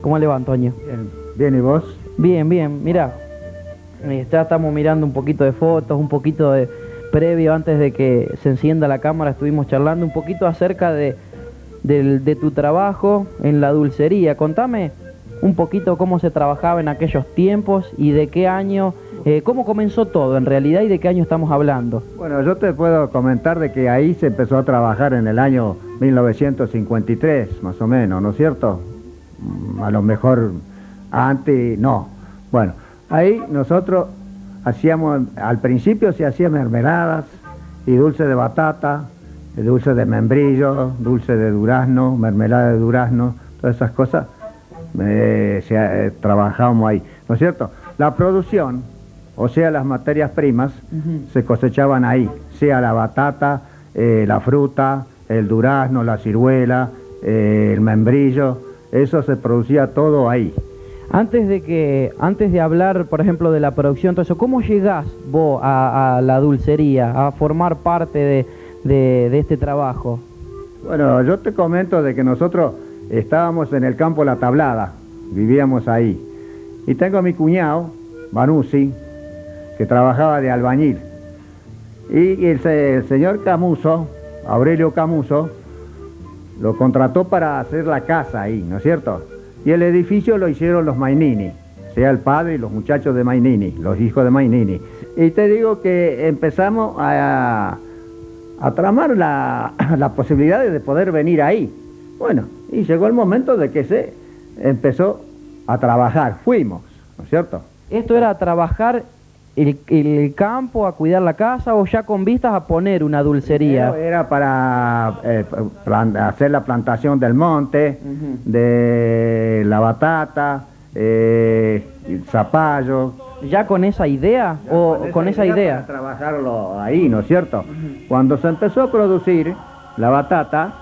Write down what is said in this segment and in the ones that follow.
¿Cómo le va, Antonio? Bien, bien, ¿y vos? Bien, bien, mira, ya estamos mirando un poquito de fotos, un poquito de previo antes de que se encienda la cámara, estuvimos charlando un poquito acerca de tu trabajo en la dulcería. Contame un poquito cómo se trabajaba en aquellos tiempos y de qué año, cómo comenzó todo en realidad y de qué año estamos hablando. Bueno, yo te puedo comentar de que ahí se empezó a trabajar en el año 1953, más o menos, ¿no es cierto? A lo mejor antes, no. Bueno, ahí nosotros hacíamos, al principio se hacían mermeladas y dulce de batata, dulce de membrillo, dulce de durazno, mermelada de durazno, todas esas cosas trabajábamos ahí, ¿no es cierto? La producción, o sea, las materias primas, se cosechaban ahí, sea la batata, la fruta, el durazno, la ciruela, el membrillo, eso se producía todo ahí. Antes de hablar, por ejemplo, de la producción, todo eso, ¿cómo llegás vos a la dulcería, a formar parte de este trabajo? Bueno, yo te comento de que nosotros estábamos en el campo La Tablada, vivíamos ahí. Y tengo a mi cuñado, Banusi, que trabajaba de albañil. Y el señor Camuso, Aurelio Camuso, lo contrató para hacer la casa ahí, ¿no es cierto? Y el edificio lo hicieron los Mainini, sea el padre y los muchachos de Mainini, los hijos de Mainini. Y te digo que empezamos a tramar la posibilidad de poder venir ahí. Bueno, y llegó el momento de que se empezó a trabajar, fuimos, ¿no es cierto? ¿Esto era trabajar el campo, a cuidar la casa o ya con vistas a poner una dulcería? Primero era para hacer la plantación del monte, de la batata, el zapallo. ¿Ya con esa idea o con esa idea? Para trabajarlo ahí, ¿no es cierto? Cuando se empezó a producir la batata,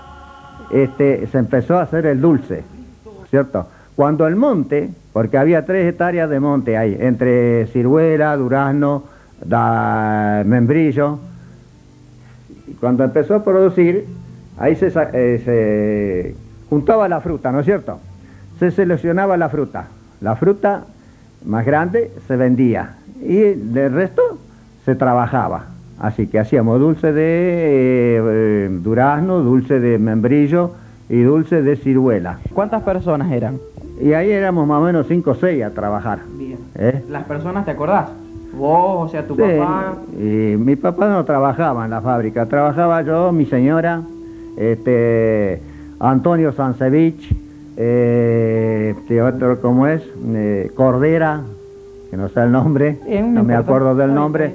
se empezó a hacer el dulce, ¿no es cierto? Cuando el monte, porque había 3 hectáreas de monte ahí, entre ciruela, durazno, membrillo, y cuando empezó a producir, ahí se juntaba la fruta, ¿no es cierto? Se seleccionaba la fruta más grande se vendía y del resto se trabajaba. Así que hacíamos dulce de durazno, dulce de membrillo y dulce de ciruela. ¿Cuántas personas eran? Y ahí éramos más o menos 5 o 6 a trabajar. Bien. ¿Las personas te acordás? ¿Vos, o sea, tu Sí, papá? Y mi papá no trabajaba en la fábrica, trabajaba yo, mi señora, Antonio Sansevich, otro, ¿cómo es? Cordera, que no sé el nombre, no me acuerdo del nombre.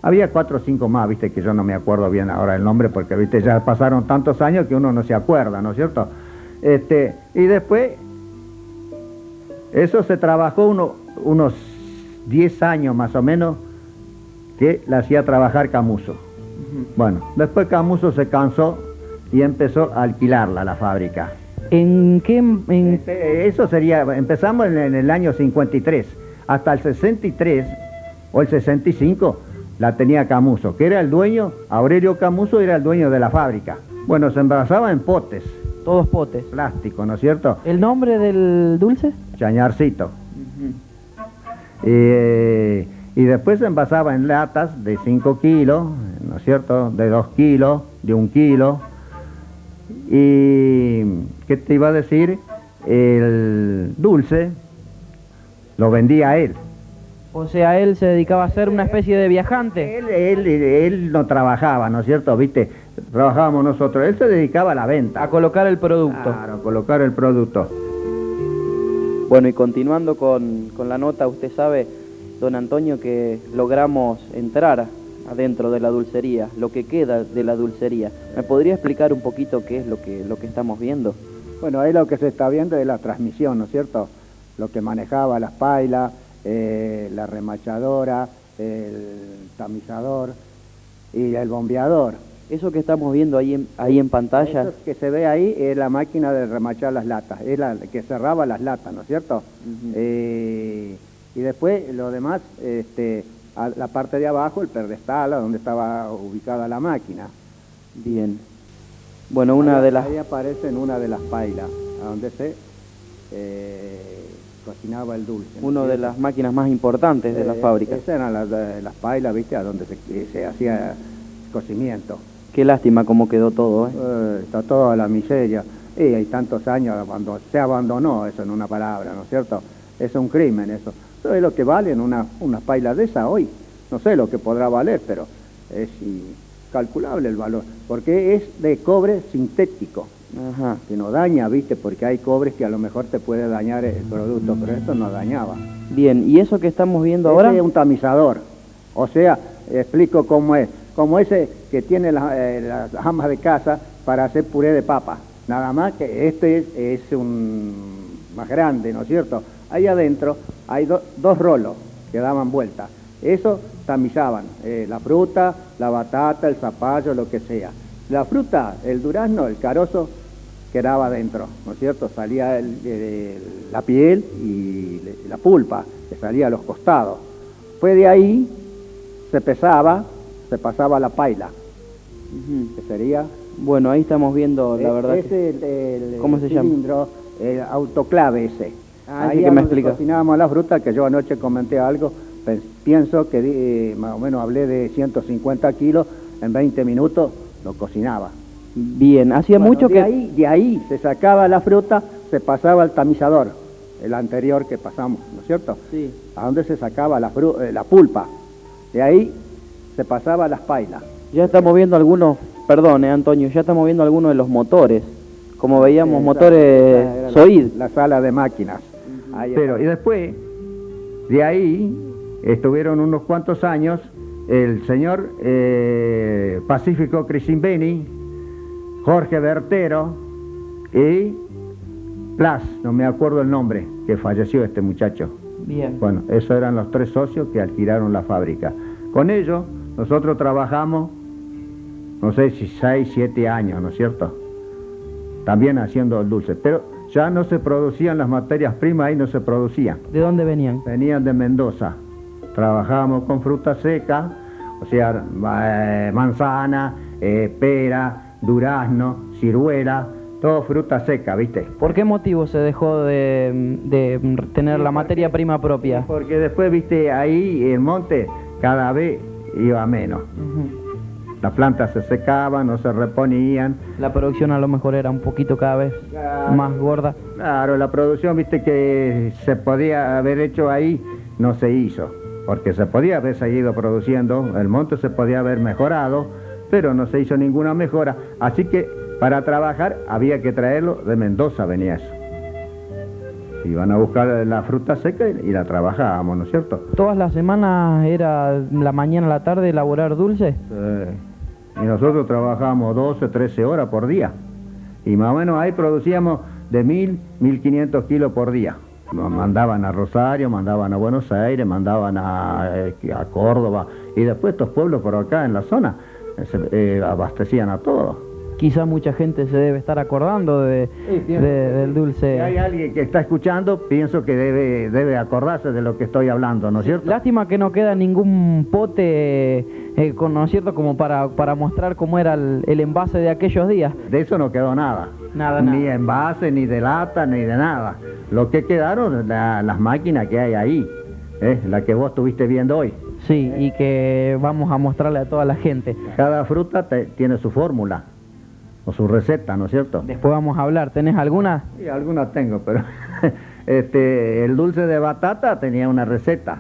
Había 4 o 5 más, viste, que yo no me acuerdo bien ahora el nombre, porque viste, ya pasaron tantos años que uno no se acuerda, ¿no es cierto? Y después, eso se trabajó unos 10 años más o menos, que la hacía trabajar Camuso. Bueno, después Camuso se cansó y empezó a alquilarla, la fábrica. ¿En qué? Eso sería, empezamos en el año 53, hasta el 63 o el 65 la tenía Camuso, que era el dueño, Aurelio Camuso era el dueño de la fábrica. Bueno, se envasaba en potes. Todos potes. Plástico, ¿no es cierto? ¿El nombre del dulce? Chañarcito. Y después se envasaba en latas de 5 kilos, ¿no es cierto? De 2 kilos, de 1 kilo. Y, ¿qué te iba a decir? El dulce lo vendía él. O sea, él se dedicaba a ser una especie de viajante. Él no trabajaba, ¿no es cierto? ¿Viste? Trabajábamos nosotros. Él se dedicaba a la venta. A colocar el producto. Claro, a colocar el producto. Bueno, y continuando con la nota, usted sabe, don Antonio, que logramos entrar adentro de la dulcería, lo que queda de la dulcería. ¿Me podría explicar un poquito qué es lo que estamos viendo? Bueno, ahí lo que se está viendo es la transmisión, ¿no es cierto? Lo que manejaba las pailas, la remachadora, el tamizador y el bombeador. Eso que estamos viendo ahí en pantalla. Eso que se ve ahí es la máquina de remachar las latas, es la que cerraba las latas, ¿no es cierto? Y después lo demás, a la parte de abajo, el pedestal, donde estaba ubicada la máquina. Bien. Bueno, ahí aparece en una de las pailas. a donde se cocinaba el dulce. Una de las máquinas más importantes de la fábrica. Esas eran las pailas, ¿viste? A donde se hacía cocimiento. Qué lástima cómo quedó todo, ¿eh? Está toda la miseria. Y hay tantos años, se abandonó eso en una palabra, ¿no es cierto? Es un crimen eso. Eso es lo que valen una paila de esa hoy. No sé lo que podrá valer, pero es incalculable el valor. Porque es de cobre sintético. Ajá. Que no daña, ¿viste? Porque hay cobres que a lo mejor te puede dañar el producto, pero esto no dañaba. Bien, ¿y eso que estamos viendo ahora? Es un tamizador. O sea, explico cómo es. Como ese que tiene las amas de casa para hacer puré de papa. Nada más que este es un más grande, ¿no es cierto? Ahí adentro hay dos rolos que daban vuelta. Eso tamizaban la fruta, la batata, el zapallo, lo que sea. La fruta, el durazno, el carozo, quedaba adentro, ¿no es cierto? Salía la piel y la pulpa, que salía a los costados. Fue de ahí, se pesaba, se pasaba a la paila, que sería... Bueno, ahí estamos viendo, la verdad. ¿Cómo se llama? Cilindro, el autoclave ese. Ahí que me explica. Cocinábamos la fruta, que yo anoche comenté algo, pienso que más o menos hablé de 150 kilos, en 20 minutos lo cocinaba. Bien, hacía mucho que... De ahí se sacaba la fruta, se pasaba al tamizador, el anterior que pasamos, ¿no es cierto? Sí. A donde se sacaba la pulpa. De ahí se pasaba a las pailas. Ya estamos viendo algunos, perdón, Antonio, ya estamos viendo algunos de los motores. Como veíamos, motores Zoid. La sala de máquinas. Pero, y después, de ahí, estuvieron unos cuantos años, el señor Pacífico Crisimbeni, Jorge Bertero y Plas, no me acuerdo el nombre, que falleció este muchacho. Bien. Bueno, esos eran los 3 socios que alquilaron la fábrica. Con ellos, nosotros trabajamos, no sé si 6, 7 años, ¿no es cierto? También haciendo el dulce, pero ya no se producían las materias primas, ahí no se producían. ¿De dónde venían? Venían de Mendoza. Trabajábamos con fruta seca, o sea, manzana, pera, durazno, ciruela, todo fruta seca, ¿viste? ¿Por qué motivo se dejó de tener la materia prima propia? Porque después, ¿viste? Ahí el monte cada vez iba menos. Las plantas se secaban, no se reponían. La producción a lo mejor era un poquito cada vez más gorda. Claro, la producción, viste, que se podía haber hecho ahí, no se hizo. Porque se podía haber seguido produciendo, el monte se podía haber mejorado, pero no se hizo ninguna mejora. Así que para trabajar había que traerlo de Mendoza, venía eso. Iban a buscar la fruta seca y la trabajábamos, ¿no es cierto? ¿Todas las semanas era la mañana a la tarde elaborar dulce? Y nosotros trabajábamos 12, 13 horas por día. Y más o menos ahí producíamos de 1.000, 1.500 kilos por día. Nos mandaban a Rosario, mandaban a Buenos Aires, mandaban a Córdoba. Y después estos pueblos por acá en la zona abastecían a todos. Quizá mucha gente se debe estar acordando del dulce. Si hay alguien que está escuchando, pienso que debe acordarse de lo que estoy hablando, ¿no es cierto? Lástima que no queda ningún pote, ¿no es cierto?, como para mostrar cómo era el envase de aquellos días. De eso no quedó nada. Nada. Ni envase, ni de lata, ni de nada. Lo que quedaron, las máquinas que hay ahí, la que vos estuviste viendo hoy. Sí, y que vamos a mostrarle a toda la gente. Cada fruta tiene su fórmula. O su receta, ¿no es cierto? Después vamos a hablar. ¿Tenés alguna? Sí, algunas tengo, pero el dulce de batata tenía una receta,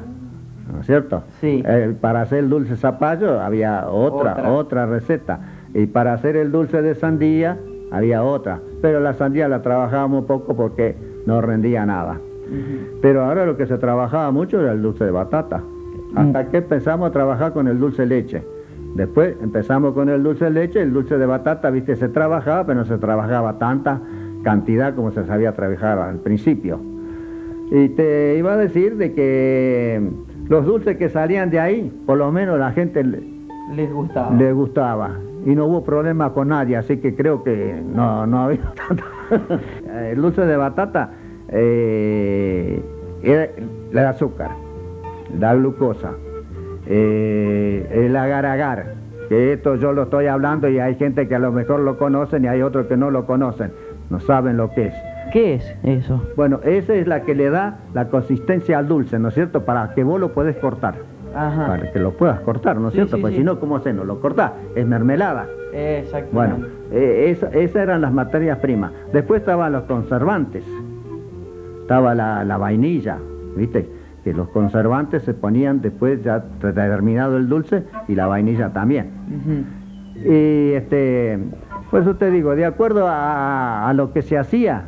¿no es cierto? Sí. Para hacer el dulce zapallo había otra receta. Y para hacer el dulce de sandía había otra. Pero la sandía la trabajábamos poco porque no rendía nada. Pero ahora lo que se trabajaba mucho era el dulce de batata. Hasta que empezamos a trabajar con el dulce de leche. Después empezamos con el dulce de leche, el dulce de batata, viste, se trabajaba, pero no se trabajaba tanta cantidad como se sabía trabajar al principio. Y te iba a decir de que los dulces que salían de ahí, por lo menos la gente les gustaba. Y no hubo problema con nadie, así que creo que no había tanto. El dulce de batata era el azúcar, la glucosa. El agar-agar, que esto yo lo estoy hablando y hay gente que a lo mejor lo conocen y hay otros que no lo conocen, no saben lo que es. ¿Qué es eso? Bueno, esa es la que le da la consistencia al dulce, ¿no es cierto? Para que vos lo puedes cortar. Ajá. Para que lo puedas cortar, ¿no es Sí, cierto? sí, Pues sí. si no, ¿cómo se no lo cortás? Es mermelada. Exactamente. Bueno, esas eran las materias primas. Después estaban los conservantes. Estaba la vainilla, ¿viste? Que los conservantes se ponían después ya terminado el dulce y la vainilla también. Ujú. Y por eso te digo, de acuerdo a lo que se hacía,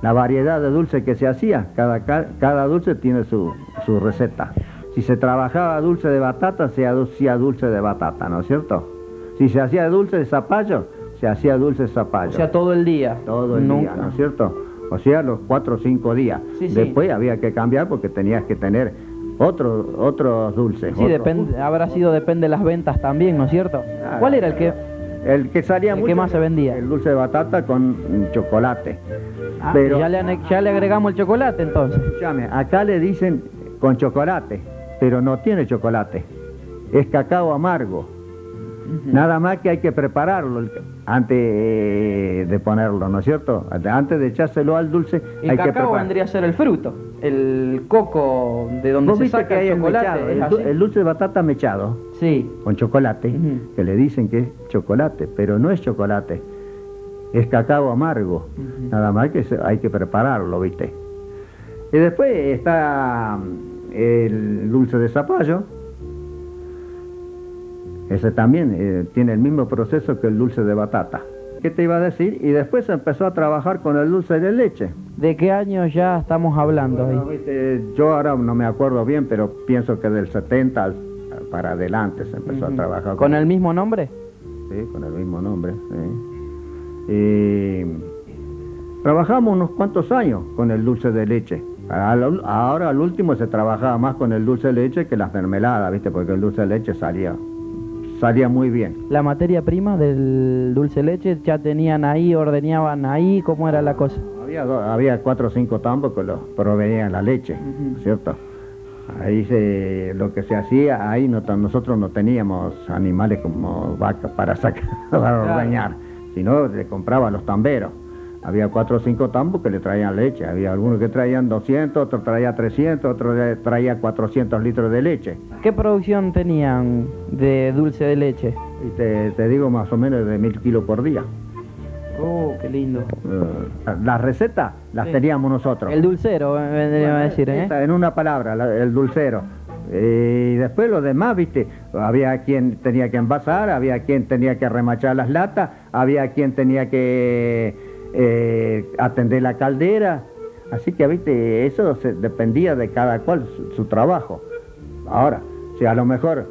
la variedad de dulce que se hacía, cada dulce tiene su receta. Si se trabajaba dulce de batata, se hacía dulce de batata, ¿no es cierto? Si se hacía dulce de zapallo, se hacía dulce de zapallo. O sea, todo el día. Todo el día, ¿no es cierto? O sea, los 4 o 5 días. Sí, sí. Después había que cambiar porque tenías que tener otros dulces. Sí, depende, habrá sido, depende de las ventas también, ¿no es cierto? Ah, ¿Cuál era el que...? El que salía ¿El mucho, que más se vendía? el dulce de batata con chocolate. Ah, Pero, ya le agregamos el chocolate entonces. escúchame, acá le dicen con chocolate, pero no tiene chocolate. Es cacao amargo. Ujú. Nada más que hay que prepararlo antes de ponerlo, ¿no es cierto? Antes de echárselo al dulce, El hay que cacao preparar. vendría a ser el fruto, el coco de donde ¿Vos se viste saca que hay el el chocolate, mechado, ¿es el así? el dulce de batata mechado Sí. con chocolate, Ujú. que le dicen que es chocolate, pero no es chocolate, es cacao amargo. Ujú. Nada más que hay que prepararlo, ¿viste? Y después está el dulce de zapallo. Ese también tiene el mismo proceso que el dulce de batata. ¿Qué te iba a decir? Y después se empezó a trabajar con el dulce de leche. ¿De qué año ya estamos hablando Bueno, ahí? viste, yo ahora no me acuerdo bien, pero pienso que del 70 para adelante se empezó a Ujú. trabajar ¿Con el mismo nombre? Sí, con el mismo nombre. Sí. Y trabajamos unos cuantos años con el dulce de leche. Ahora al último se trabajaba más con el dulce de leche que las mermeladas, ¿viste? Porque el dulce de leche salía muy bien. La materia prima del dulce de leche ya tenían ahí, ordeñaban ahí, ¿cómo era la cosa? Había 4 o 5 tambos que los provenían la leche, Ujú. ¿cierto? Ahí lo que se hacía, ahí nosotros no teníamos animales como vacas para sacar, para ordeñar, sino le compraba a los tamberos. Había 4 o 5 tambos que le traían leche, había algunos que traían 200, otros traía 300, otros traía 400 litros de leche. ¿Qué producción tenían de dulce de leche? Y te digo más o menos de 1000 kilos por día. Oh, qué lindo. Las recetas las Sí. teníamos nosotros. El dulcero, vendría a decir, ¿eh? Esa, en una palabra, el dulcero. Y después lo demás, viste, había quien tenía que envasar, había quien tenía que remachar las latas, había quien tenía que atender la caldera. Así que, viste, eso dependía de cada cual su trabajo. Ahora, si a lo mejor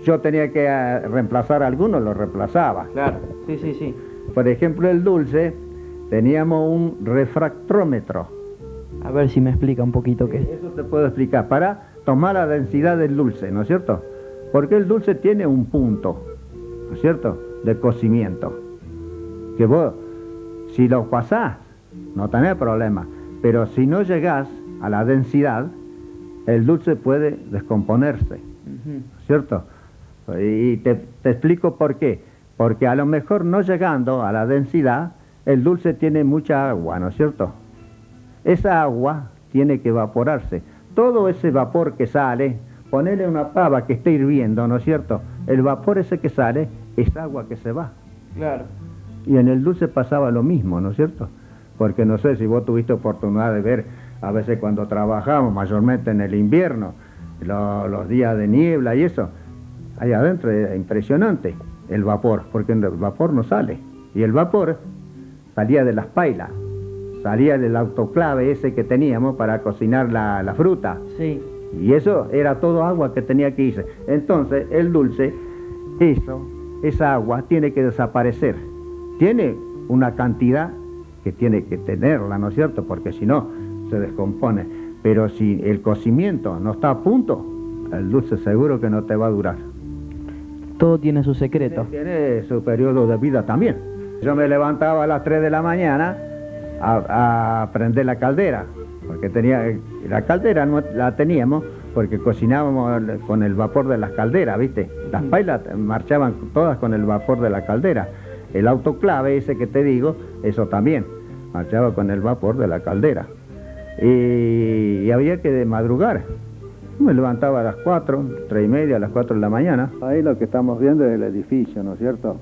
yo tenía que reemplazar a alguno, lo reemplazaba. Claro, sí, sí, sí. Por ejemplo, el dulce, teníamos un refractómetro. A ver si me explica un poquito qué es. Eso te puedo explicar, para tomar la densidad del dulce, ¿no es cierto? Porque el dulce tiene un punto, ¿no es cierto?, de cocimiento. Que vos, si lo pasás, no tenés problema. Pero si no llegás a la densidad, el dulce puede descomponerse, Ujú. ¿cierto? Y te explico por qué. Porque a lo mejor no llegando a la densidad, el dulce tiene mucha agua, ¿no es cierto? Esa agua tiene que evaporarse. Todo ese vapor que sale, ponerle una pava que esté hirviendo, ¿no es cierto? El vapor ese que sale es agua que se va. Claro. Y en el dulce pasaba lo mismo, ¿no es cierto? Porque no sé si vos tuviste oportunidad de ver, a veces cuando trabajamos, mayormente en el invierno, los días de niebla y eso, ahí adentro es impresionante el vapor, porque el vapor no sale. Y el vapor salía de las pailas, salía del autoclave ese que teníamos para cocinar la fruta. Sí. Y eso era todo agua que tenía que irse. Entonces, el dulce, esa agua tiene que desaparecer. Tiene una cantidad que tiene que tenerla, ¿no es cierto? Porque si no, se descompone. Pero si el cocimiento no está a punto, el dulce seguro que no te va a durar. Todo tiene su secreto. Tiene su periodo de vida también. Yo me levantaba a las 3 de la mañana a prender la caldera, porque la caldera no la teníamos porque cocinábamos con el vapor de las calderas, ¿viste? Las pailas marchaban todas con el vapor de la caldera. El autoclave ese que te digo, eso también. marchaba con el vapor de la caldera. Y había que madrugar. Me levantaba a las 4, 3:30, a las 4 de la mañana. Ahí lo que estamos viendo es el edificio, ¿no es cierto?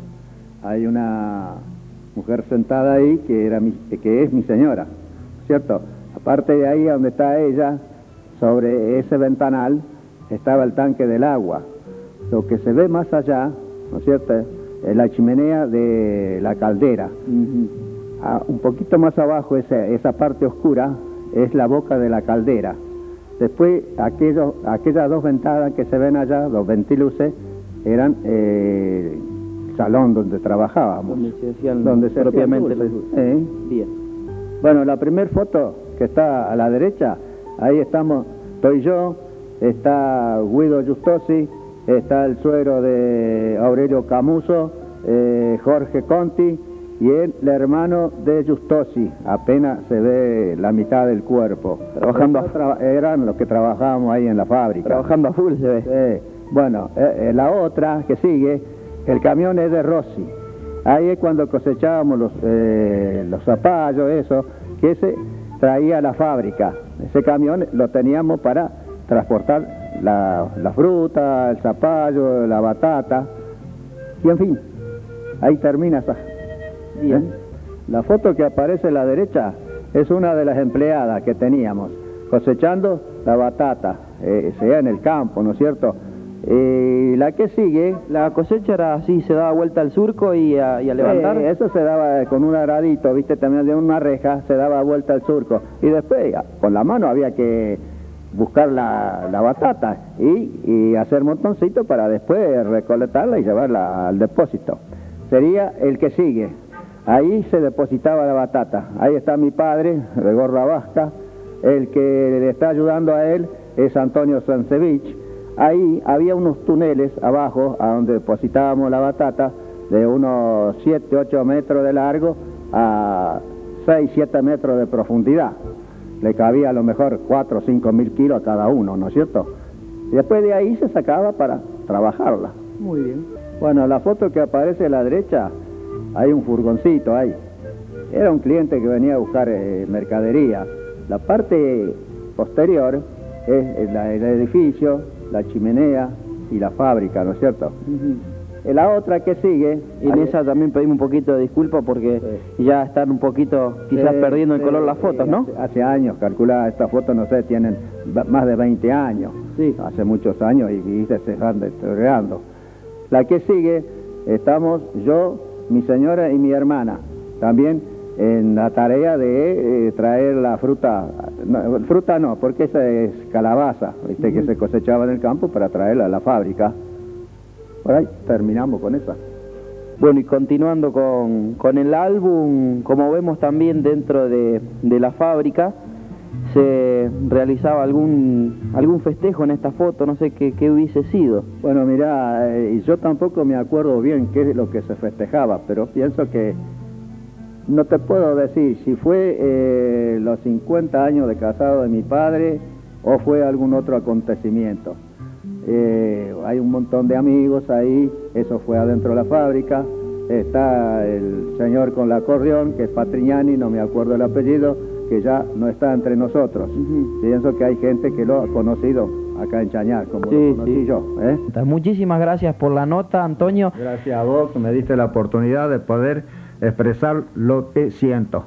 Hay una mujer sentada ahí que es mi señora, ¿cierto? Aparte de ahí donde está ella, sobre ese ventanal, estaba el tanque del agua. Lo que se ve más allá, ¿no es cierto?, es la chimenea de la caldera. Un poquito más abajo, esa parte oscura, es la boca de la caldera. Después, aquellas dos ventanas que se ven allá, los ventiluces, eran el salón donde trabajábamos. Donde se propiamente los Bien. Bueno, la primera foto que está a la derecha, ahí estoy yo, está Guido Giustosi, está el suegro de Aurelio Camuso, Jorge Conti, y el hermano de Giustosi. Apenas se ve la mitad del cuerpo. Eran los que trabajábamos ahí en la fábrica. Trabajando a full se ve. Bueno, la otra que sigue, el camión es de Rossi. Ahí es cuando cosechábamos los zapallos, eso, que se traía a la fábrica. Ese camión lo teníamos para transportar la fruta, el zapallo, la batata, y en fin, ahí termina esa. Bien. La foto que aparece a la derecha es una de las empleadas que teníamos, cosechando la batata, sea en el campo, ¿no es cierto? La que sigue... La cosecha era así, se daba vuelta al surco y a levantar. Eso se daba con un aradito, viste, también de una reja, se daba vuelta al surco. Y después, con la mano había que buscar la batata y hacer montoncito para después recolectarla y llevarla al depósito. Sería el que sigue. Ahí se depositaba la batata. Ahí está mi padre, de gorra vasca. El que le está ayudando a él es Antonio Sancevich. Ahí había unos túneles abajo, a donde depositábamos la batata, de unos 7, 8 metros de largo a 6, 7 metros de profundidad. Le cabía a lo mejor 4 o 5 mil kilos a cada uno, ¿no es cierto? Y después de ahí se sacaba para trabajarla. Muy bien. Bueno, la foto que aparece a la derecha, hay un furgoncito ahí. Era un cliente que venía a buscar mercadería. La parte posterior es el edificio, la chimenea y la fábrica, ¿no es cierto? La otra que sigue... Y en esa también pedimos un poquito de disculpa porque ya están un poquito quizás perdiendo el color las fotos, ¿no? Hace años, calcula, estas fotos, no sé, tienen más de 20 años. Sí. Hace muchos años y se van deteriorando. La que sigue, estamos yo, mi señora y mi hermana, también en la tarea de traer la fruta, fruta no, porque esa es calabaza, ¿viste? Que se cosechaba en el campo para traerla a la fábrica. Por ahí terminamos con esa. Bueno, y continuando con el álbum, como vemos también dentro de la fábrica, se realizaba algún festejo en esta foto, no sé qué hubiese sido. Bueno, mirá, yo tampoco me acuerdo bien qué es lo que se festejaba, pero pienso que no te puedo decir si fue los 50 años de casado de mi padre o fue algún otro acontecimiento. Hay un montón de amigos ahí, eso fue adentro de la fábrica. Está el señor con el acordeón, que es Patrignani, no me acuerdo el apellido, que ya no está entre nosotros. Pienso que hay gente que lo ha conocido acá en Chañar, como lo conocí yo. Muchísimas gracias por la nota, Antonio. Gracias a vos que me diste la oportunidad de poder expresar lo que siento.